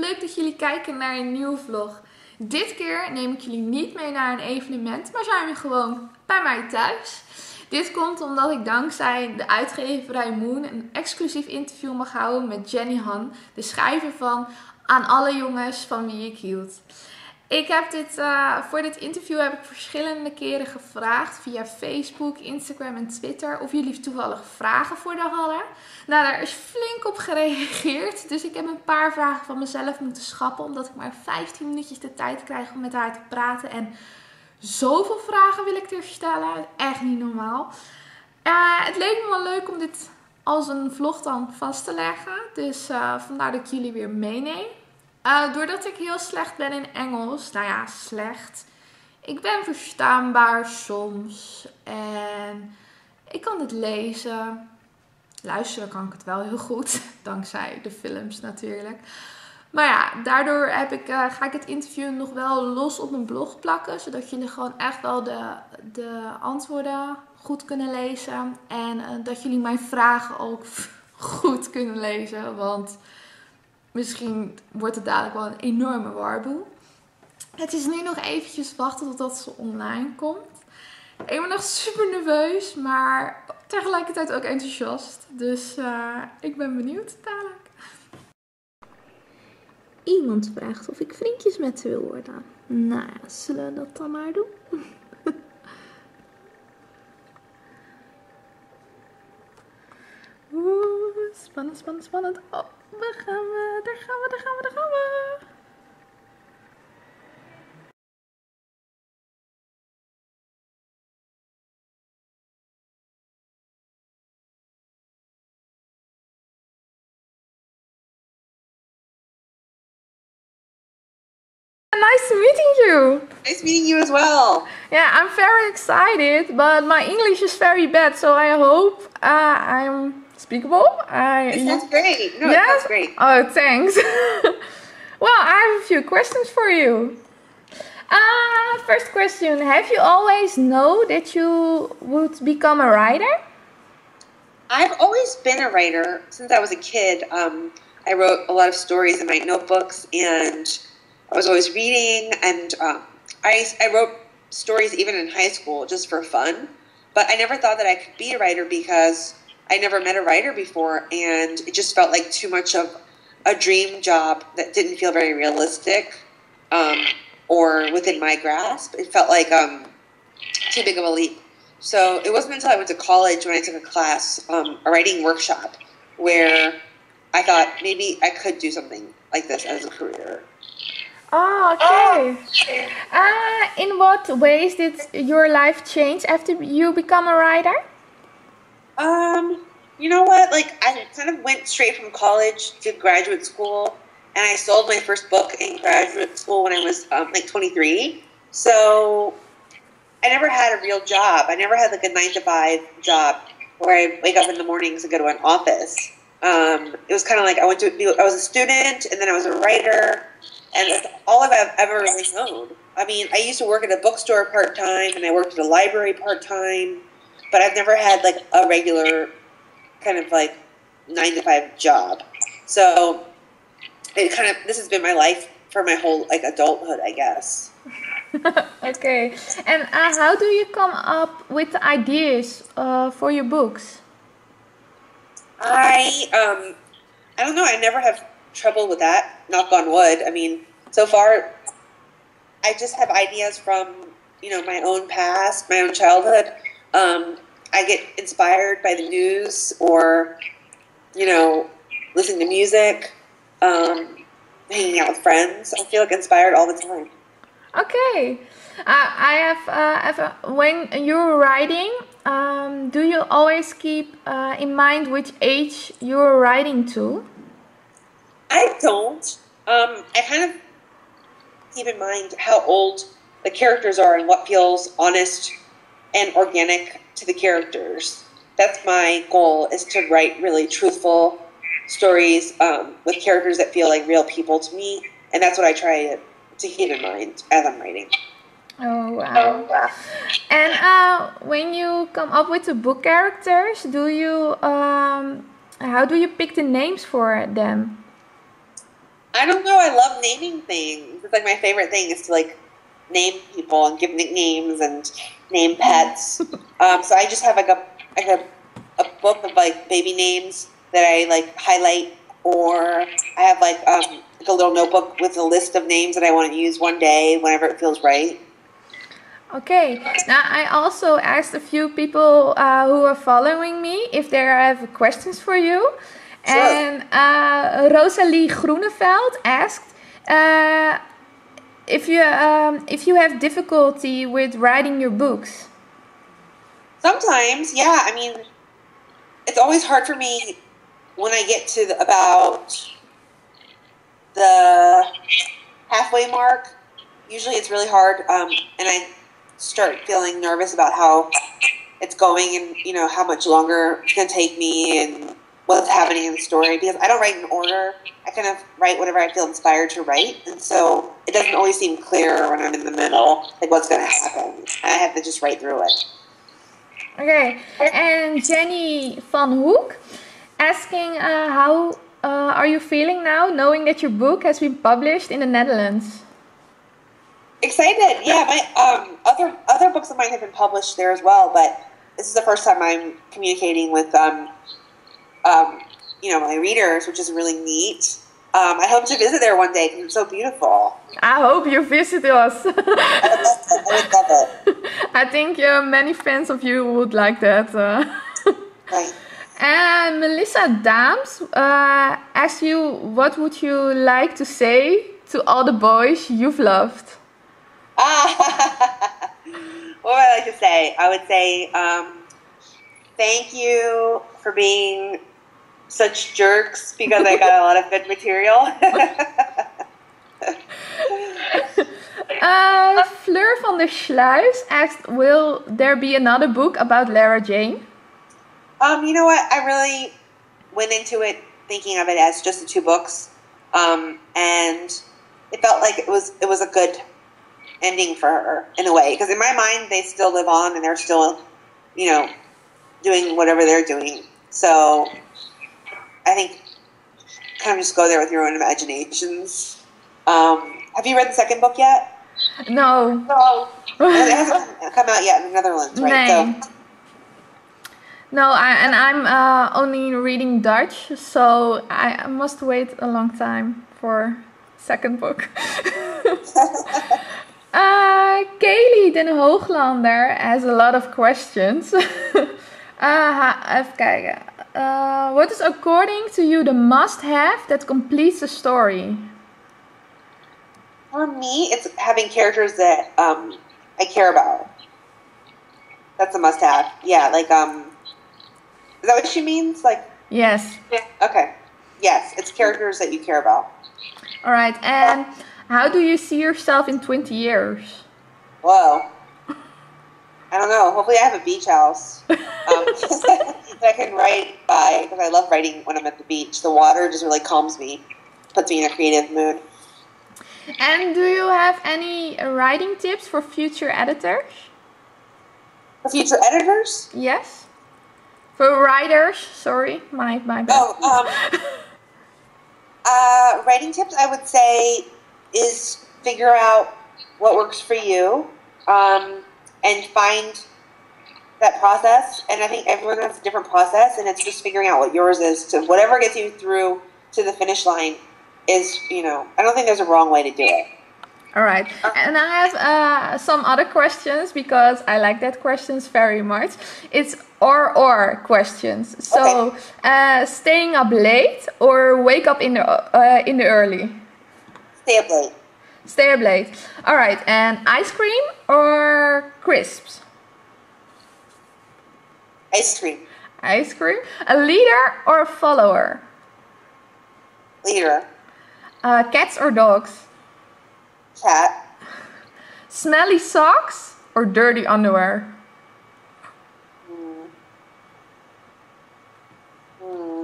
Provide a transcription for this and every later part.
leuk dat jullie kijken naar een nieuwe vlog. Dit keer neem ik jullie niet mee naar een evenement, maar zijn we gewoon bij mij thuis. Dit komt omdat ik dankzij de uitgeverij Moon een exclusief interview mag houden met Jenny Han, de schrijver van Aan alle jongens van wie ik hield. Ik heb voor dit interview heb ik verschillende keren gevraagd via Facebook, Instagram en Twitter of jullie toevallig vragen voor haar hadden. Nou, daar is flink op gereageerd. Dus ik heb een paar vragen van mezelf moeten schrappen, omdat ik maar 15 minuutjes de tijd krijg om met haar te praten. En zoveel vragen wil ik er stellen. Echt niet normaal. Het leek me wel leuk om dit als een vlog dan vast te leggen. Dus vandaar dat ik jullie weer meeneem. Doordat ik heel slecht ben in Engels, nou ja, slecht. Ik ben verstaanbaar soms en ik kan het lezen. Luisteren kan ik het wel heel goed, dankzij de films natuurlijk. Maar ja, daardoor ga ik het interview nog wel los op mijn blog plakken, zodat jullie gewoon echt wel de antwoorden goed kunnen lezen. En dat jullie mijn vragen ook goed kunnen lezen, want misschien wordt het dadelijk wel een enorme warboel. Het is nu nog eventjes wachten totdat ze online komt. Ik ben nog super nerveus, maar tegelijkertijd ook enthousiast. Dus ik ben benieuwd dadelijk. Iemand vraagt of ik vriendjes met ze wil worden. Nou ja, zullen we dat dan maar doen? Oeh, spannend, spannend, spannend. Oh, daar gaan we, daar gaan we, daar gaan we, daar gaan we. Nice meeting you. Nice meeting you as well. Yeah, I'm very excited, but my English is very bad, so I hope I'm speakable. It sounds great. No, yes? it sounds great. Oh, thanks. Well, I have a few questions for you. First question, have you always known that you would become a writer? I've always been a writer since I was a kid. I wrote a lot of stories in my notebooks, and I was always reading, and I wrote stories even in high school just for fun. But I never thought that I could be a writer because I never met a writer before, and it just felt like too much of a dream job that didn't feel very realistic or within my grasp. It felt like too big of a leap. So it wasn't until I went to college when I took a class, a writing workshop, where I thought maybe I could do something like this as a career. Oh, okay. In what ways did your life change after you become a writer? You know what? Like, I kind of went straight from college to graduate school, and I sold my first book in graduate school when I was like 23. So I never had a real job. I never had like a 9-to-5 job where I wake up in the mornings and go to an office. It was kind of like I was a student, and then I was a writer. And that's all I've ever really known. I mean, I used to work at a bookstore part-time, and I worked at a library part-time, but I've never had like a regular kind of like 9-to-5 job. So this has been my life for my whole like adulthood, I guess. Okay. And how do you come up with the ideas for your books? I don't know. I never have trouble with that, knock on wood. I mean, so far I just have ideas from, you know, my own past, my own childhood. I get inspired by the news or, you know, listening to music, hanging out with friends. I feel like inspired all the time. Okay. I have when you're writing, do you always keep in mind which age you're writing to? I don't. I kind of keep in mind how old the characters are and what feels honest and organic to the characters. That's my goal, is to write really truthful stories with characters that feel like real people to me. And that's what I try to keep in mind as I'm writing. Oh, wow. And when you come up with the book characters, do you how do you pick the names for them? I don't know. I love naming things. It's like my favorite thing is to like name people and give nicknames and name pets. So I just have like a book of like baby names that I like highlight, or I have like a little notebook with a list of names that I want to use one day whenever it feels right. Okay, now I also asked a few people who are following me if they have questions for you. Sure. And Rosalie Groeneveld asked if you have difficulty with writing your books. Sometimes, yeah. I mean, it's always hard for me when I get to about the halfway mark. Usually it's really hard, and I start feeling nervous about how it's going and, you know, how much longer it's going to take me and what's happening in the story, because I don't write in order. I kind of write whatever I feel inspired to write, and so it doesn't always seem clear when I'm in the middle, like what's going to happen. I have to just write through it. Okay, and Jenny Van Hoek asking how are you feeling now, knowing that your book has been published in the Netherlands? Excited, yeah. My other books of mine have been published there as well, but this is the first time I'm communicating with you know, my readers, which is really neat. I hope to visit there one day because it's so beautiful. I hope you visit us. I would love it. I think many fans of you would like that. Right. And Melissa Daams asked you, what would you like to say to all the boys you've loved? What would I like to say? I would say thank you for being such jerks, because I got a lot of good material. Fleur van der Sluis asked, will there be another book about Lara Jane? You know what? I really went into it thinking of it as just the two books, and it felt like it was a good ending for her in a way, because in my mind they still live on and they're still, you know, doing whatever they're doing. So I think kind of just go there with your own imaginations. Have you read the second book yet? No. No. It hasn't come out yet in the Netherlands, right? Nee. So. No, I'm only reading Dutch, so I must wait a long time for second book. Kaylee Den Hooglander has a lot of questions. Even kijken. What is according to you the must-have that completes a story? For me, it's having characters that I care about. That's a must-have. Yeah, like is that what she means? Like. Yes. Okay. Yes, it's characters that you care about. All right, and how do you see yourself in 20 years? Whoa. I don't know. Hopefully I have a beach house that I can write by, because I love writing when I'm at the beach. The water just really calms me, puts me in a creative mood. And do you have any writing tips for future editors? For future editors? Yes. For writers, sorry, my bad. Writing tips, I would say, is figure out what works for you, and find that process. And I think everyone has a different process, and it's just figuring out what yours is. To whatever gets you through to the finish line is, you know, I don't think there's a wrong way to do it. All right, and I have some other questions because I like that questions very much. It's or questions. So, okay. Staying up late or wake up in the early? Stay up late. Stay up late. All right, and ice cream or crisps? Ice cream. Ice cream. A leader or a follower? Leader. Cats or dogs? Cat. Smelly socks or dirty underwear?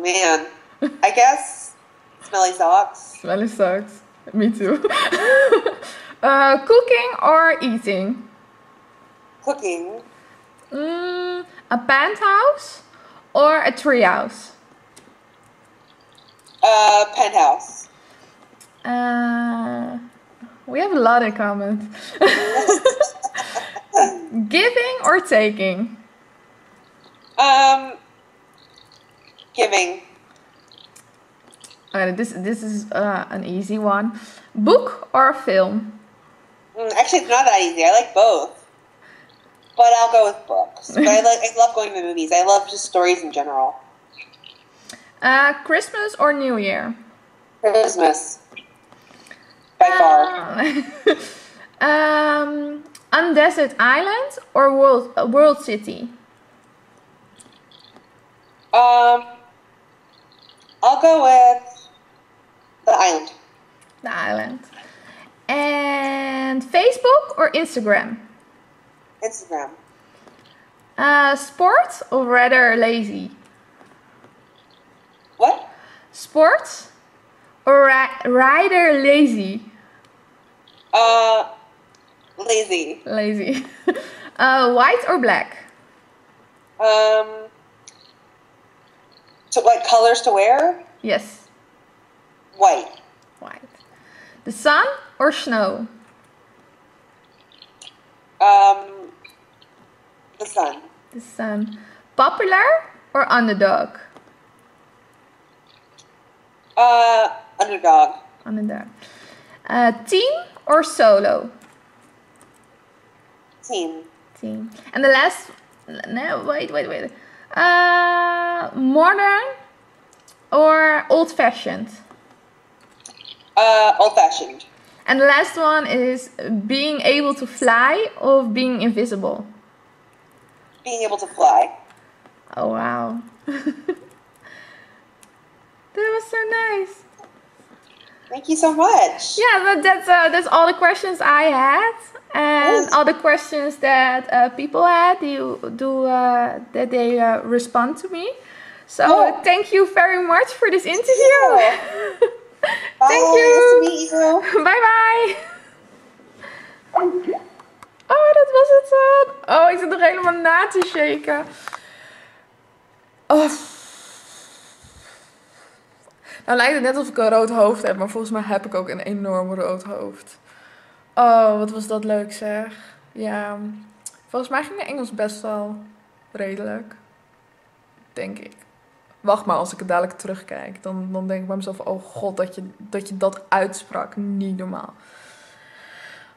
Man, I guess smelly socks. Smelly socks. Me too. Cooking or eating? Cooking. A penthouse or a treehouse? Penthouse. We have a lot in common. Giving or taking? Giving. This is an easy one. Book or film? Actually, it's not that easy. I like both. But I'll go with books. But I love going to the movies. I love just stories in general. Christmas or New Year? Christmas. By far. Undesert island or world city? I'll go with the island. The island. And Facebook or Instagram? Instagram. Sport or rather lazy? What? Sport or rather lazy? Lazy. Lazy. White or black? So like colors to wear? Yes. White. White. The sun or snow? The sun. The sun. Popular or underdog? Underdog. Underdog. Team or solo? Team. Team. And the last... No, wait. Modern or old-fashioned? Old-fashioned. And the last one is being able to fly or being invisible? Being able to fly. Oh, wow. That was so nice. Thank you so much. Yeah, that's all the questions I had, and all the questions that people had. That they respond to me. So thank you very much for this interview. Thank you. Nice to meet you. Bye bye. Oh, dat was het zo. Oh, ik zit nog helemaal na te shaken. Oh. Nou lijkt het net alsof ik een rood hoofd heb, maar volgens mij heb ik ook een enorm rood hoofd. Oh, wat was dat leuk zeg. Ja, volgens mij ging mijn Engels best wel redelijk. Denk ik. Wacht maar, als ik het dadelijk terugkijk. Dan denk ik bij mezelf, oh god, dat je dat uitsprak. Niet normaal.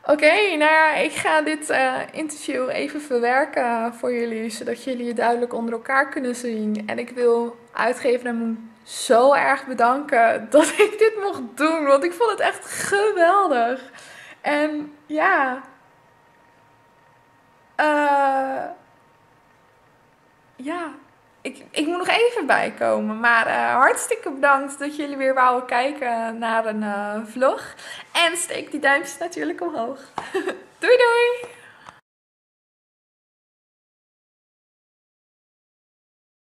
Oké, nou ja, ik ga dit interview even verwerken voor jullie. Zodat jullie het duidelijk onder elkaar kunnen zien. En ik wil uitgever en Moon zo erg bedanken dat ik dit mocht doen. Want ik vond het echt geweldig. En ja... ja... Ik moet nog even bijkomen, maar hartstikke bedankt dat jullie weer wouden kijken naar een vlog. En steek die duimpjes natuurlijk omhoog. Doei doei!